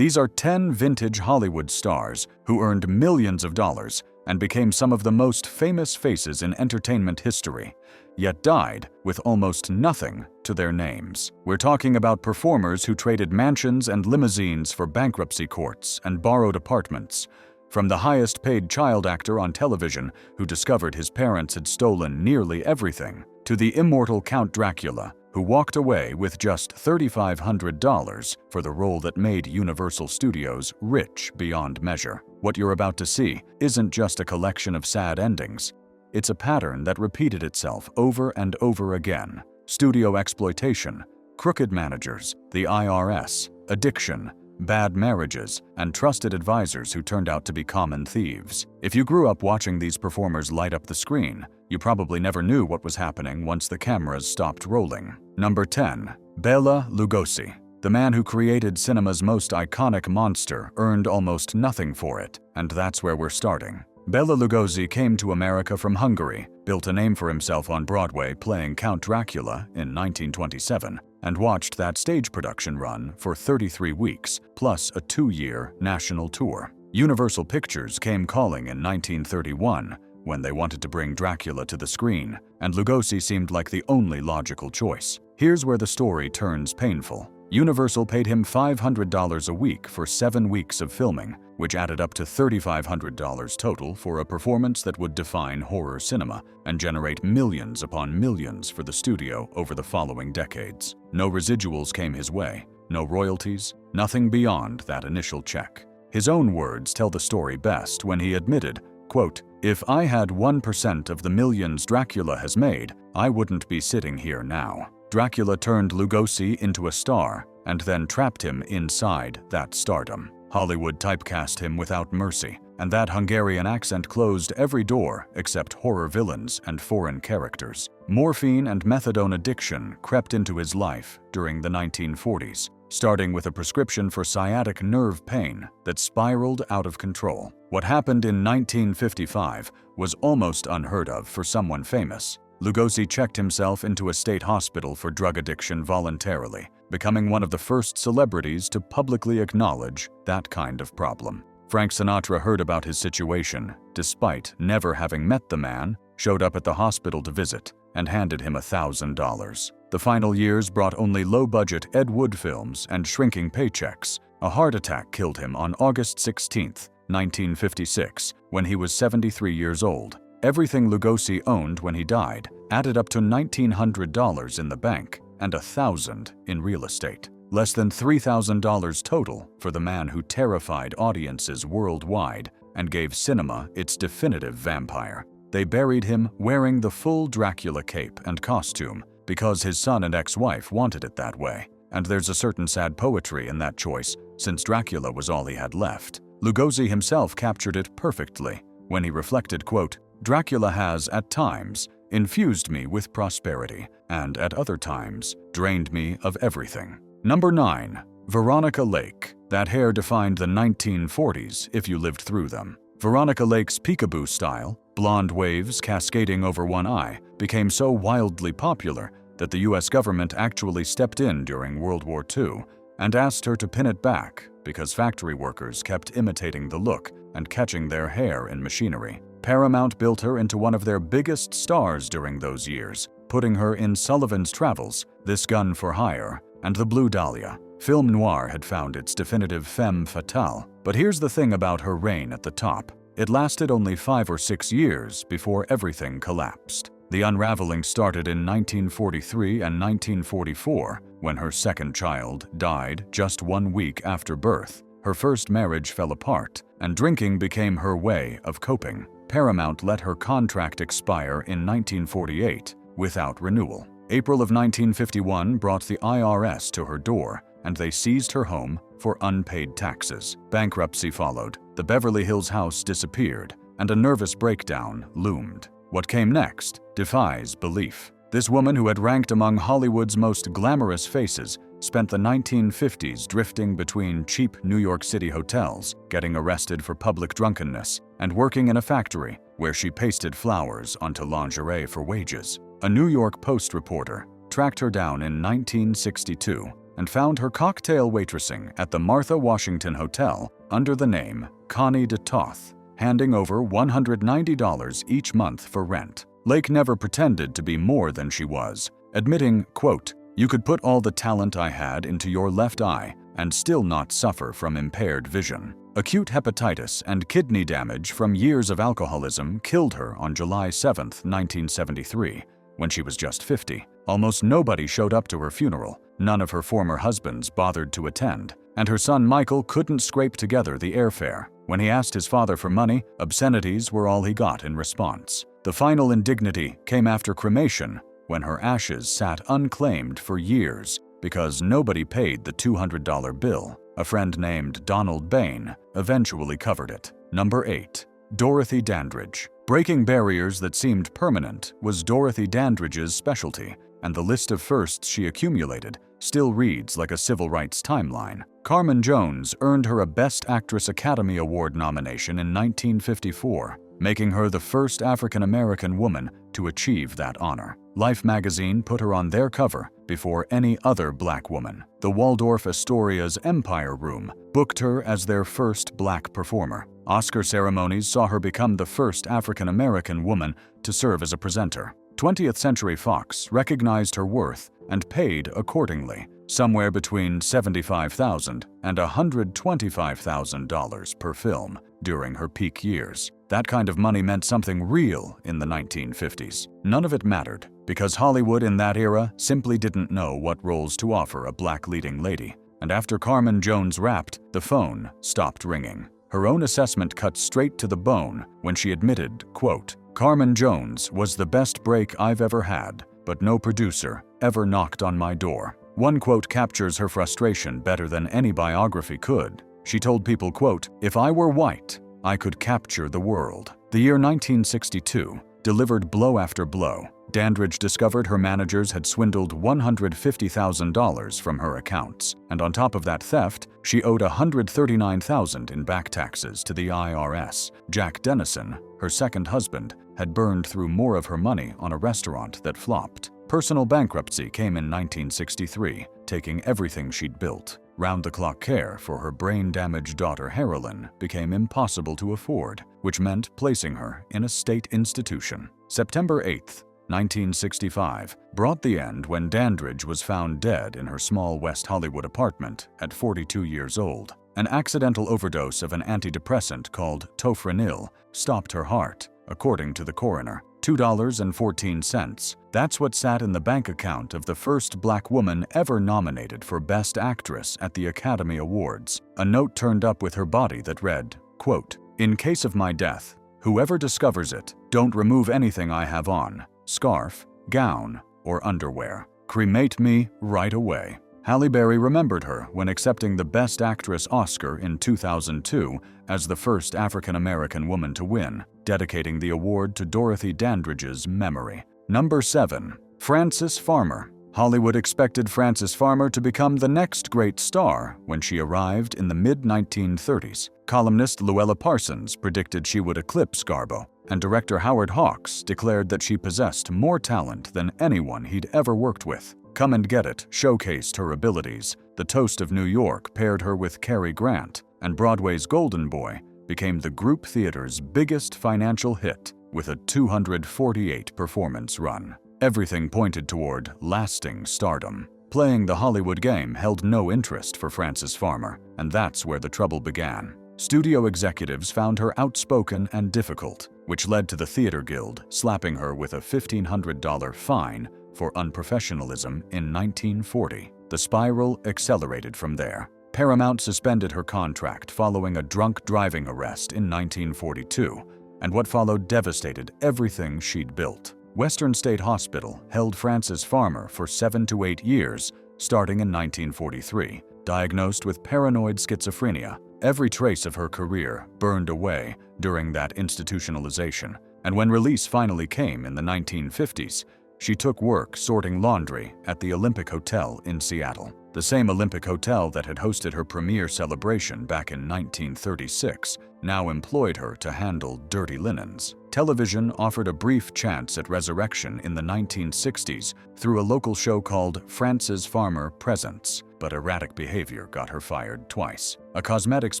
These are 10 vintage Hollywood stars who earned millions of dollars and became some of the most famous faces in entertainment history, yet died with almost nothing to their names. We're talking about performers who traded mansions and limousines for bankruptcy courts and borrowed apartments. From the highest-paid child actor on television who discovered his parents had stolen nearly everything, to the immortal Count Dracula, who walked away with just $3,500 for the role that made Universal Studios rich beyond measure. What you're about to see isn't just a collection of sad endings. It's a pattern that repeated itself over and over again. Studio exploitation, crooked managers, the IRS, addiction, bad marriages, and trusted advisors who turned out to be common thieves. If you grew up watching these performers light up the screen, you probably never knew what was happening once the cameras stopped rolling. Number 10. Bela Lugosi. The man who created cinema's most iconic monster earned almost nothing for it, and that's where we're starting. Bela Lugosi came to America from Hungary, built a name for himself on Broadway playing Count Dracula in 1927, and watched that stage production run for 33 weeks, plus a 2-year national tour. Universal Pictures came calling in 1931 when they wanted to bring Dracula to the screen, and Lugosi seemed like the only logical choice. Here's where the story turns painful. Universal paid him $500 a week for 7 weeks of filming, which added up to $3,500 total for a performance that would define horror cinema and generate millions upon millions for the studio over the following decades. No residuals came his way, no royalties, nothing beyond that initial check. His own words tell the story best when he admitted, quote, "If I had 1% of the millions Dracula has made, I wouldn't be sitting here now." Dracula turned Lugosi into a star and then trapped him inside that stardom. Hollywood typecast him without mercy, and that Hungarian accent closed every door except horror villains and foreign characters. Morphine and methadone addiction crept into his life during the 1940s, starting with a prescription for sciatic nerve pain that spiraled out of control. What happened in 1955 was almost unheard of for someone famous. Lugosi checked himself into a state hospital for drug addiction voluntarily, becoming one of the first celebrities to publicly acknowledge that kind of problem. Frank Sinatra heard about his situation, despite never having met the man, showed up at the hospital to visit, and handed him $1,000. The final years brought only low-budget Ed Wood films and shrinking paychecks. A heart attack killed him on August 16, 1956, when he was 73 years old. Everything Lugosi owned when he died added up to $1,900 in the bank and $1,000 in real estate. Less than $3,000 total for the man who terrified audiences worldwide and gave cinema its definitive vampire. They buried him wearing the full Dracula cape and costume because his son and ex-wife wanted it that way. And there's a certain sad poetry in that choice, since Dracula was all he had left. Lugosi himself captured it perfectly when he reflected, quote, "Dracula has, at times, infused me with prosperity, and at other times, drained me of everything." Number 9. Veronica Lake. That hair defined the 1940s if you lived through them. Veronica Lake's peekaboo style, blonde waves cascading over one eye, became so wildly popular that the US government actually stepped in during World War II and asked her to pin it back because factory workers kept imitating the look and catching their hair in machinery. Paramount built her into one of their biggest stars during those years, putting her in Sullivan's Travels, This Gun for Hire, and The Blue Dahlia. Film noir had found its definitive femme fatale, but here's the thing about her reign at the top. It lasted only 5 or 6 years before everything collapsed. The unraveling started in 1943 and 1944, when her second child died just 1 week after birth. Her first marriage fell apart, and drinking became her way of coping. Paramount let her contract expire in 1948 without renewal. April of 1951 brought the IRS to her door, and they seized her home for unpaid taxes. Bankruptcy followed, the Beverly Hills house disappeared, and a nervous breakdown loomed. What came next defies belief. This woman, who had ranked among Hollywood's most glamorous faces, spent the 1950s drifting between cheap New York City hotels, getting arrested for public drunkenness, and working in a factory where she pasted flowers onto lingerie for wages. A New York Post reporter tracked her down in 1962 and found her cocktail waitressing at the Martha Washington Hotel under the name Connie de Toth, handing over $190 each month for rent. Lake never pretended to be more than she was, admitting, quote, "You could put all the talent I had into your left eye and still not suffer from impaired vision." Acute hepatitis and kidney damage from years of alcoholism killed her on July 7, 1973, when she was just 50. Almost nobody showed up to her funeral. None of her former husbands bothered to attend, and her son Michael couldn't scrape together the airfare. When he asked his father for money, obscenities were all he got in response. The final indignity came after cremation, when her ashes sat unclaimed for years because nobody paid the $200 bill. A friend named Donald Bain eventually covered it. Number 8. Dorothy Dandridge. Breaking barriers that seemed permanent was Dorothy Dandridge's specialty, and the list of firsts she accumulated still reads like a civil rights timeline. Carmen Jones earned her a Best Actress Academy Award nomination in 1954, making her the first African-American woman to achieve that honor. Life magazine put her on their cover before any other black woman. The Waldorf Astoria's Empire Room booked her as their first black performer. Oscar ceremonies saw her become the first African-American woman to serve as a presenter. 20th Century Fox recognized her worth and paid accordingly, somewhere between $75,000 and $125,000 per film during her peak years. That kind of money meant something real in the 1950s. None of it mattered, because Hollywood in that era simply didn't know what roles to offer a black leading lady. And after Carmen Jones rapped, the phone stopped ringing. Her own assessment cut straight to the bone when she admitted, quote, "Carmen Jones was the best break I've ever had, but no producer ever knocked on my door." One quote captures her frustration better than any biography could. She told people, quote, "If I were white, I could capture the world." The year 1962 delivered blow after blow. Dandridge discovered her managers had swindled $150,000 from her accounts, and on top of that theft, she owed $139,000 in back taxes to the IRS. Jack Dennison, her second husband, had burned through more of her money on a restaurant that flopped. Personal bankruptcy came in 1963, taking everything she'd built. Round-the-clock care for her brain-damaged daughter Heroin became impossible to afford, which meant placing her in a state institution. September 8, 1965, brought the end when Dandridge was found dead in her small West Hollywood apartment at 42 years old. An accidental overdose of an antidepressant called tofranil stopped her heart, according to the coroner. $2.14. That's what sat in the bank account of the first black woman ever nominated for Best Actress at the Academy Awards. A note turned up with her body that read, quote, "In case of my death, whoever discovers it, don't remove anything I have on, scarf, gown, or underwear. Cremate me right away." Halle Berry remembered her when accepting the Best Actress Oscar in 2002 as the first African-American woman to win, dedicating the award to Dorothy Dandridge's memory. Number 7. Frances Farmer. Hollywood expected Frances Farmer to become the next great star when she arrived in the mid-1930s. Columnist Luella Parsons predicted she would eclipse Garbo, and director Howard Hawks declared that she possessed more talent than anyone he'd ever worked with. Come and Get It showcased her abilities. The Toast of New York paired her with Cary Grant, and Broadway's Golden Boy became the group theater's biggest financial hit with a 248-performance run. Everything pointed toward lasting stardom. Playing the Hollywood game held no interest for Frances Farmer, and that's where the trouble began. Studio executives found her outspoken and difficult, which led to the Theater Guild slapping her with a $1,500 fine for unprofessionalism in 1940. The spiral accelerated from there. Paramount suspended her contract following a drunk driving arrest in 1942, and what followed devastated everything she'd built. Western State Hospital held Frances Farmer for 7 to 8 years, starting in 1943. Diagnosed with paranoid schizophrenia, every trace of her career burned away during that institutionalization, and when release finally came in the 1950s, she took work sorting laundry at the Olympic Hotel in Seattle, the same Olympic Hotel that had hosted her premiere celebration back in 1936, now employed her to handle dirty linens. Television offered a brief chance at resurrection in the 1960s through a local show called Frances Farmer Presents. but erratic behavior got her fired twice. A cosmetics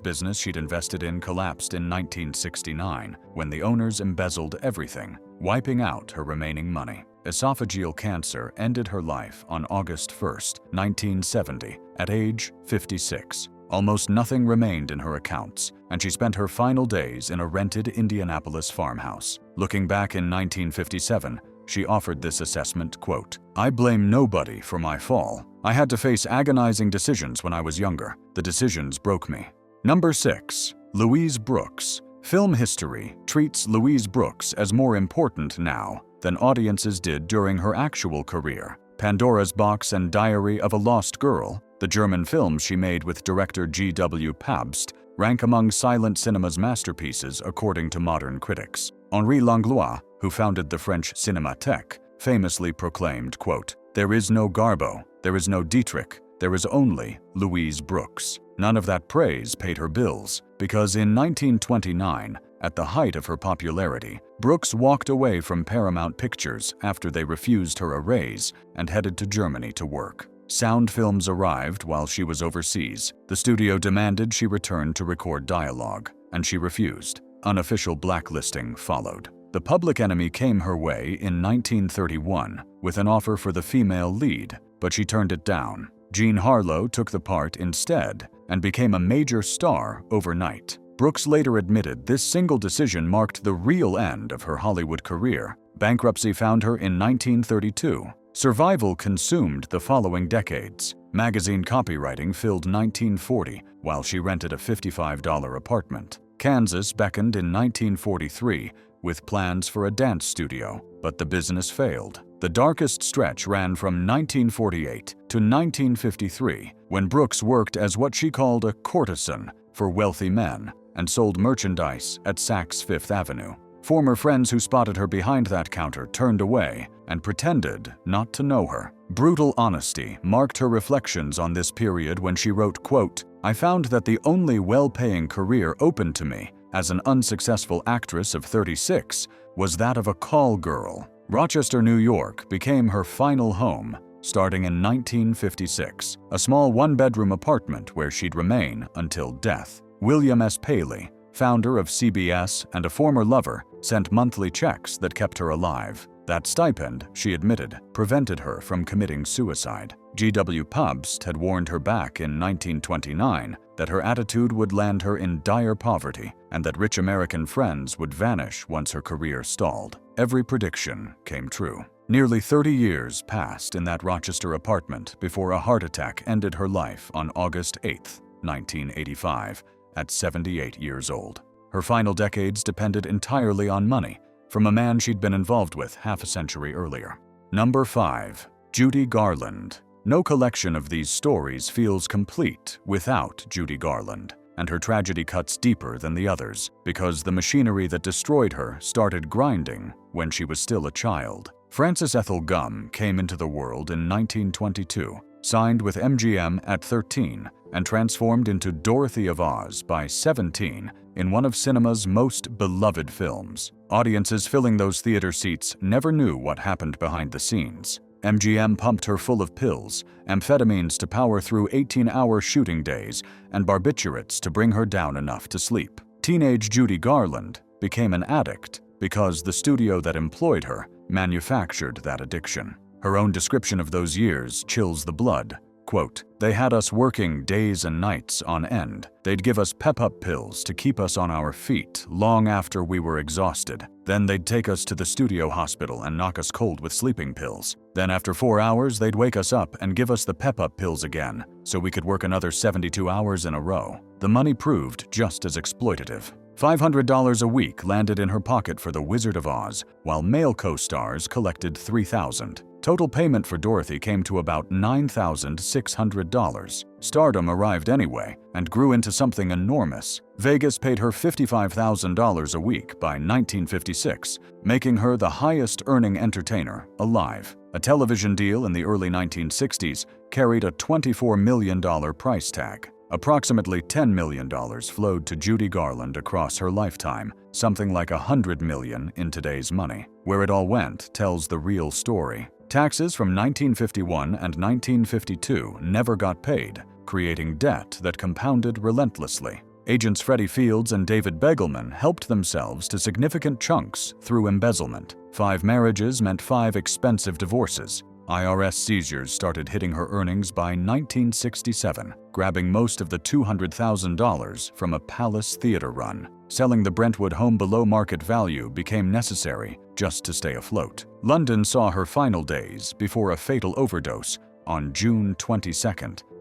business she'd invested in collapsed in 1969 when the owners embezzled everything, wiping out her remaining money. Esophageal cancer ended her life on August 1, 1970, at age 56. Almost nothing remained in her accounts, and she spent her final days in a rented Indianapolis farmhouse. Looking back in 1957, she offered this assessment, quote, "I blame nobody for my fall. I had to face agonizing decisions when I was younger. The decisions broke me." Number 6. Louise Brooks. Film history treats Louise Brooks as more important now than audiences did during her actual career. Pandora's Box and Diary of a Lost Girl, the German films she made with director G.W. Pabst, rank among silent cinema's masterpieces according to modern critics. Henri Langlois, who founded the French Cinémathèque, famously proclaimed, quote, "There is no Garbo, there is no Dietrich, there is only Louise Brooks." None of that praise paid her bills, because in 1929, at the height of her popularity, Brooks walked away from Paramount Pictures after they refused her a raise and headed to Germany to work. Sound films arrived while she was overseas. The studio demanded she return to record dialogue, and she refused. Unofficial blacklisting followed. The Public Enemy came her way in 1931 with an offer for the female lead, but she turned it down. Jean Harlow took the part instead and became a major star overnight. Brooks later admitted this single decision marked the real end of her Hollywood career. Bankruptcy found her in 1932. Survival consumed the following decades. Magazine copywriting filled 1940 while she rented a $55 apartment. Kansas beckoned in 1943 with plans for a dance studio, but the business failed. The darkest stretch ran from 1948 to 1953, when Brooks worked as what she called a courtesan for wealthy men and sold merchandise at Saks Fifth Avenue. Former friends who spotted her behind that counter turned away and pretended not to know her. Brutal honesty marked her reflections on this period when she wrote, quote, "I found that the only well-paying career open to me as an unsuccessful actress of 36 was that of a call girl." Rochester, New York became her final home, starting in 1956, a small one-bedroom apartment where she'd remain until death. William S. Paley, founder of CBS and a former lover, sent monthly checks that kept her alive. That stipend, she admitted, prevented her from committing suicide. G.W. Pabst had warned her back in 1929 that her attitude would land her in dire poverty and that rich American friends would vanish once her career stalled. Every prediction came true. Nearly 30 years passed in that Rochester apartment before a heart attack ended her life on August 8, 1985, at 78 years old. Her final decades depended entirely on money from a man she'd been involved with half a century earlier. Number 5. Judy Garland. No collection of these stories feels complete without Judy Garland, and her tragedy cuts deeper than the others because the machinery that destroyed her started grinding when she was still a child. Frances Ethel Gum came into the world in 1922, signed with MGM at 13, and transformed into Dorothy of Oz by 17 in one of cinema's most beloved films. Audiences filling those theater seats never knew what happened behind the scenes. MGM pumped her full of pills, amphetamines to power through 18-hour shooting days, and barbiturates to bring her down enough to sleep. Teenage Judy Garland became an addict because the studio that employed her manufactured that addiction. Her own description of those years chills the blood. Quote, "They had us working days and nights on end. They'd give us pep-up pills to keep us on our feet long after we were exhausted. Then they'd take us to the studio hospital and knock us cold with sleeping pills. Then after 4 hours, they'd wake us up and give us the pep-up pills again, so we could work another 72 hours in a row." The money proved just as exploitative. $500 a week landed in her pocket for The Wizard of Oz, while male co-stars collected $3,000. Total payment for Dorothy came to about $9,600. Stardom arrived anyway and grew into something enormous. Vegas paid her $55,000 a week by 1956, making her the highest-earning entertainer alive. A television deal in the early 1960s carried a $24 million price tag. Approximately $10 million flowed to Judy Garland across her lifetime, something like $100 million in today's money. Where it all went tells the real story. Taxes from 1951 and 1952 never got paid, creating debt that compounded relentlessly. Agents Freddie Fields and David Begelman helped themselves to significant chunks through embezzlement. 5 marriages meant 5 expensive divorces. IRS seizures started hitting her earnings by 1967, grabbing most of the $200,000 from a Palace Theater run. Selling the Brentwood home below market value became necessary just to stay afloat. London saw her final days before a fatal overdose on June 22,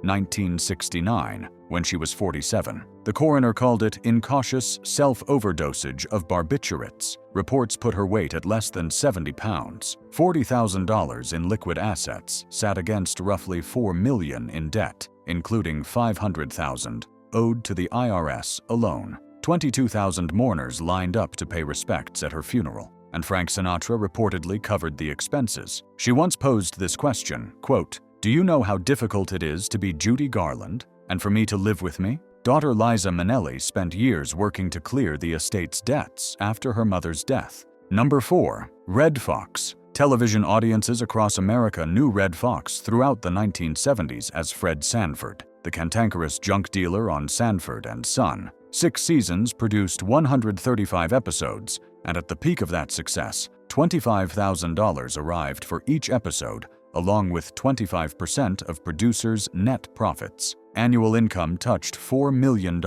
1969, when she was 47. The coroner called it incautious self-overdosage of barbiturates. Reports put her weight at less than 70 pounds. $40,000 in liquid assets sat against roughly $4 million in debt, including $500,000 owed to the IRS alone. 22,000 mourners lined up to pay respects at her funeral, and Frank Sinatra reportedly covered the expenses. She once posed this question, quote, "Do you know how difficult it is to be Judy Garland, and for me to live with me?" Daughter Liza Minnelli spent years working to clear the estate's debts after her mother's death. Number 4. Red Fox. Television audiences across America knew Red Fox throughout the 1970s as Fred Sanford, the cantankerous junk dealer on Sanford and Son. 6 seasons produced 135 episodes, and at the peak of that success, $25,000 arrived for each episode, along with 25% of producers' net profits. Annual income touched $4 million.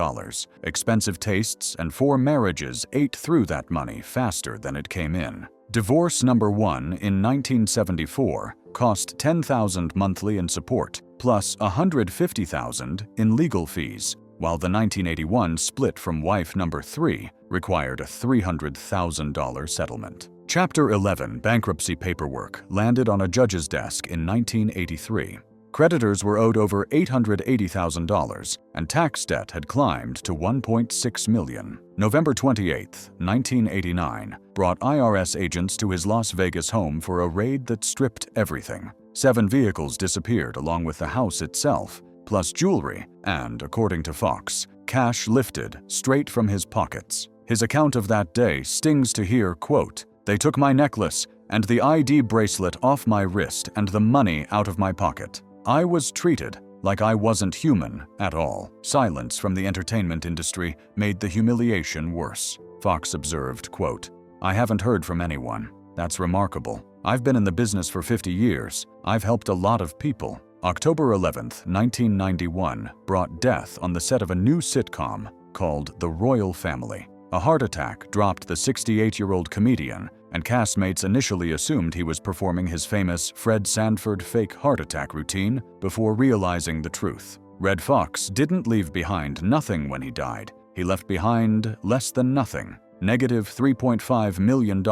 Expensive tastes and 4 marriages ate through that money faster than it came in. Divorce number 1 in 1974 cost $10,000 monthly in support, plus $150,000 in legal fees, while the 1981 split from wife number 3 required a $300,000 settlement. Chapter 11 bankruptcy paperwork landed on a judge's desk in 1983. Creditors were owed over $880,000, and tax debt had climbed to $1.6 million. November 28, 1989, brought IRS agents to his Las Vegas home for a raid that stripped everything. 7 vehicles disappeared along with the house itself, plus jewelry and, according to Foxx, cash lifted straight from his pockets. His account of that day stings to hear, quote, "They took my necklace and the ID bracelet off my wrist and the money out of my pocket. I was treated like I wasn't human at all." Silence from the entertainment industry made the humiliation worse. Foxx observed, quote, "I haven't heard from anyone. That's remarkable. I've been in the business for 50 years. I've helped a lot of people." October 11, 1991, brought death on the set of a new sitcom called The Royal Family. A heart attack dropped the 68-year-old comedian, and castmates initially assumed he was performing his famous Fred Sanford fake heart attack routine before realizing the truth. Red Fox didn't leave behind nothing when he died. He left behind less than nothing. Negative $3.5 million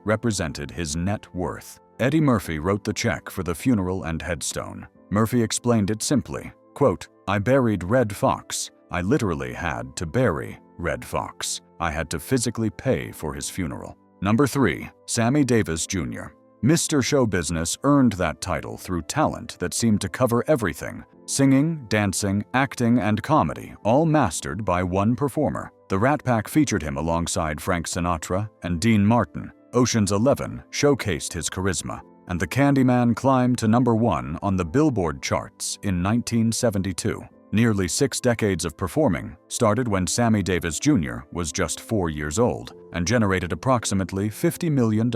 represented his net worth. Eddie Murphy wrote the check for the funeral and headstone. Murphy explained it simply, quote, "I buried Red Fox. I literally had to bury Red Fox. I had to physically pay for his funeral." Number 3. Sammy Davis Jr. Mr. Show Business earned that title through talent that seemed to cover everything: singing, dancing, acting, and comedy, all mastered by one performer. The Rat Pack featured him alongside Frank Sinatra and Dean Martin. Ocean's 11 showcased his charisma, and the Candyman climbed to number 1 on the Billboard charts in 1972. Nearly 6 decades of performing started when Sammy Davis Jr. was just 4 years old and generated approximately $50 million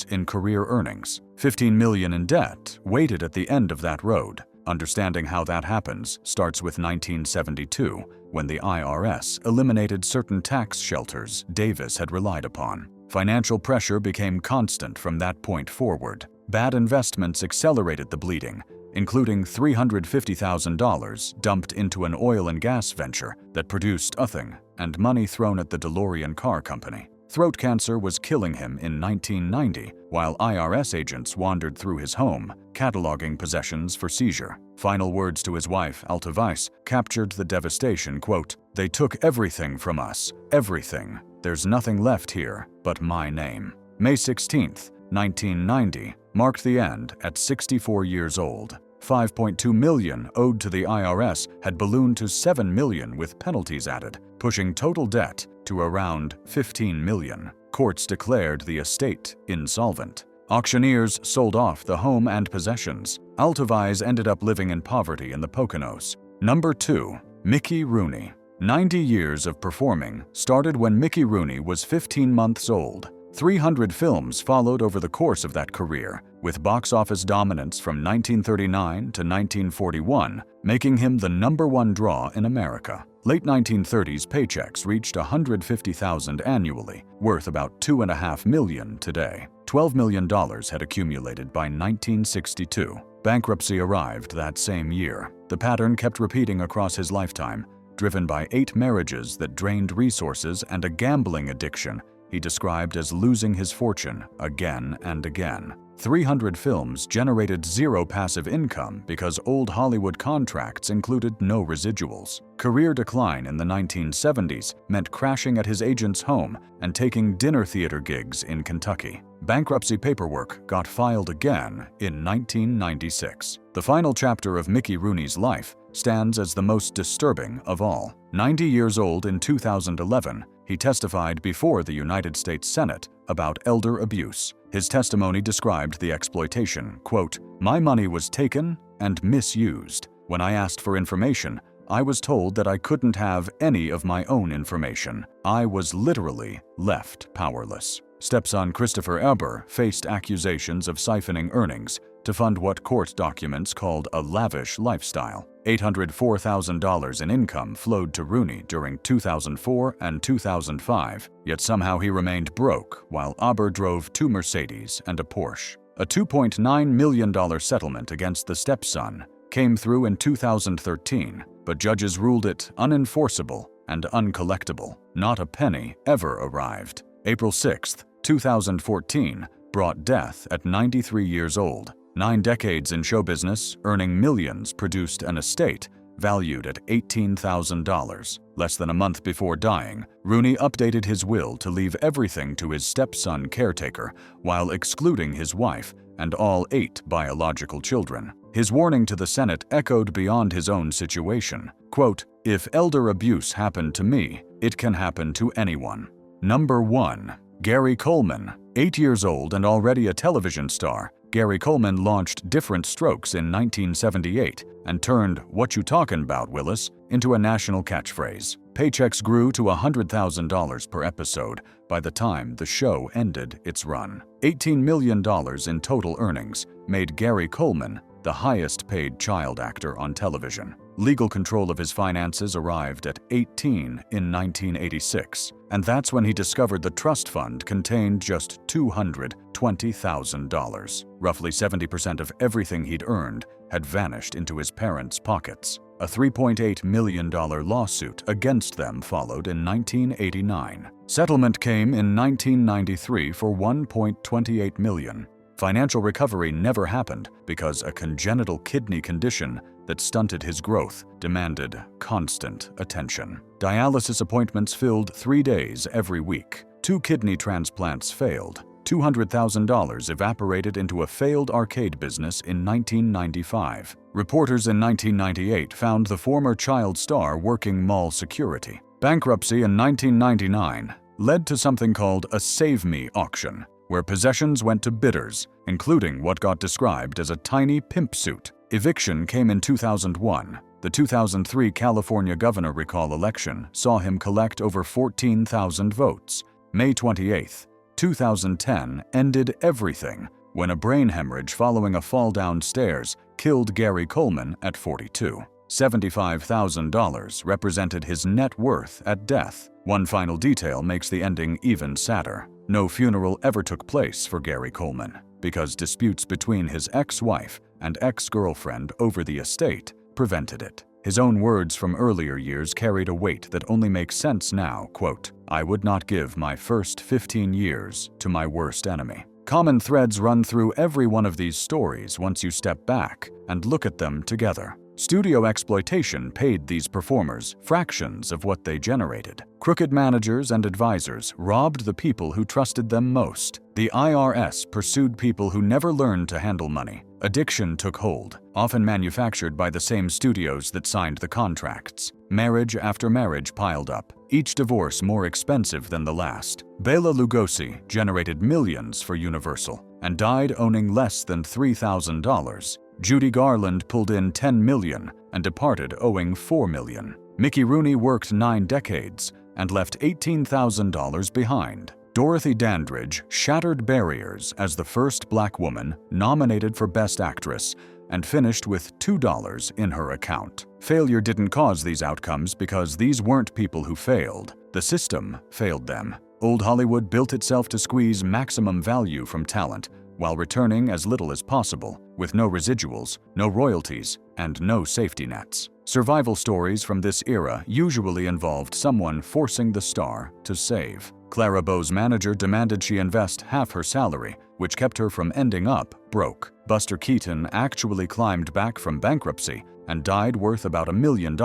in career earnings. $15 million in debt waited at the end of that road. Understanding how that happens starts with 1972, when the IRS eliminated certain tax shelters Davis had relied upon. Financial pressure became constant from that point forward. Bad investments accelerated the bleeding, including $350,000 dumped into an oil and gas venture that produced nothing, and money thrown at the DeLorean car company. Throat cancer was killing him in 1990, while IRS agents wandered through his home, cataloging possessions for seizure. Final words to his wife, Alta Weiss, captured the devastation, quote, "They took everything from us, everything. There's nothing left here but my name." May 16, 1990, marked the end at 64 years old. 5.2 million owed to the IRS had ballooned to 7 million with penalties added, pushing total debt to around 15 million. Courts declared the estate insolvent. Auctioneers sold off the home and possessions. Altovise ended up living in poverty in the Poconos. Number 2. Mickey Rooney. 90 years of performing started when Mickey Rooney was 15 months old. 300 films followed over the course of that career, with box office dominance from 1939 to 1941, making him the #1 draw in America. Late 1930s paychecks reached $150,000 annually, worth about $2.5 million today. $12 million had accumulated by 1962. Bankruptcy arrived that same year. The pattern kept repeating across his lifetime, driven by 8 marriages that drained resources and a gambling addiction he described as losing his fortune again and again. 300 films generated zero passive income because old Hollywood contracts included no residuals. Career decline in the 1970s meant crashing at his agent's home and taking dinner theater gigs in Kentucky. Bankruptcy paperwork got filed again in 1996. The final chapter of Mickey Rooney's life stands as the most disturbing of all. 90 years old in 2011, he testified before the United States Senate about elder abuse. His testimony described the exploitation, quote, "My money was taken and misused. When I asked for information, I was told that I couldn't have any of my own information. I was literally left powerless." Stepson Christopher Eber faced accusations of siphoning earnings to fund what court documents called a lavish lifestyle. $804,000 in income flowed to Rooney during 2004 and 2005, yet somehow he remained broke while Eber drove 2 Mercedes and a Porsche. A $2.9 million settlement against the stepson came through in 2013, but judges ruled it unenforceable and uncollectible. Not a penny ever arrived. April 6, 2014, brought death at 93 years old. 9 decades in show business, earning millions, produced an estate valued at $18,000. Less than a month before dying, Rooney updated his will to leave everything to his stepson caretaker while excluding his wife and all 8 biological children. His warning to the Senate echoed beyond his own situation. Quote, "If elder abuse happened to me, it can happen to anyone." Number 1. Gary Coleman. 8 years old and already a television star, Gary Coleman launched Different Strokes in 1978 and turned "What you talkin' about, Willis?" into a national catchphrase. Paychecks grew to $100,000 per episode by the time the show ended its run. $18 million in total earnings made Gary Coleman the highest-paid child actor on television. Legal control of his finances arrived at 18 in 1986, and that's when he discovered the trust fund contained just $220,000. Roughly 70% of everything he'd earned had vanished into his parents' pockets. A $3.8 million lawsuit against them followed in 1989. Settlement came in 1993 for $1.28 million. Financial recovery never happened because a congenital kidney condition that stunted his growth demanded constant attention. Dialysis appointments filled 3 days every week. 2 kidney transplants failed. $200,000 evaporated into a failed arcade business in 1995. Reporters in 1998 found the former child star working mall security. Bankruptcy in 1999 led to something called a Save Me auction, where possessions went to bidders, including what got described as a tiny pimp suit. Eviction came in 2001. The 2003 California governor recall election saw him collect over 14,000 votes. May 28, 2010 ended everything when a brain hemorrhage following a fall downstairs killed Gary Coleman at 42. $75,000 represented his net worth at death. One final detail makes the ending even sadder. No funeral ever took place for Gary Coleman because disputes between his ex-wife and ex-girlfriend over the estate prevented it. His own words from earlier years carried a weight that only makes sense now, quote, "I would not give my first 15 years to my worst enemy." Common threads run through every one of these stories once you step back and look at them together. Studio exploitation paid these performers fractions of what they generated. Crooked managers and advisors robbed the people who trusted them most. The IRS pursued people who never learned to handle money. Addiction took hold, often manufactured by the same studios that signed the contracts. Marriage after marriage piled up, each divorce more expensive than the last. Bela Lugosi generated millions for Universal and died owning less than $3,000. Judy Garland pulled in $10 million and departed owing $4 million. Mickey Rooney worked 9 decades and left $18,000 behind. Dorothy Dandridge shattered barriers as the first Black woman nominated for Best Actress and finished with $2 in her account. Failure didn't cause these outcomes because these weren't people who failed. The system failed them. Old Hollywood built itself to squeeze maximum value from talent while returning as little as possible, with no residuals, no royalties, and no safety nets. Survival stories from this era usually involved someone forcing the star to save. Clara Bow's manager demanded she invest half her salary, which kept her from ending up broke. Buster Keaton actually climbed back from bankruptcy and died worth about $1 million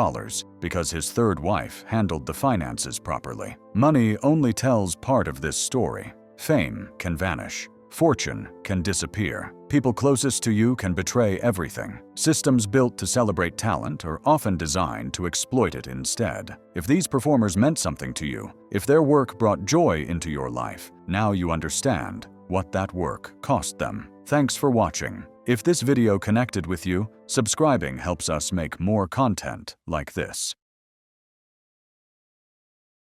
because his third wife handled the finances properly. Money only tells part of this story. Fame can vanish. Fortune can disappear. People closest to you can betray everything. Systems built to celebrate talent are often designed to exploit it instead. If these performers meant something to you, if their work brought joy into your life, now you understand what that work cost them. Thanks for watching. If this video connected with you, subscribing helps us make more content like this.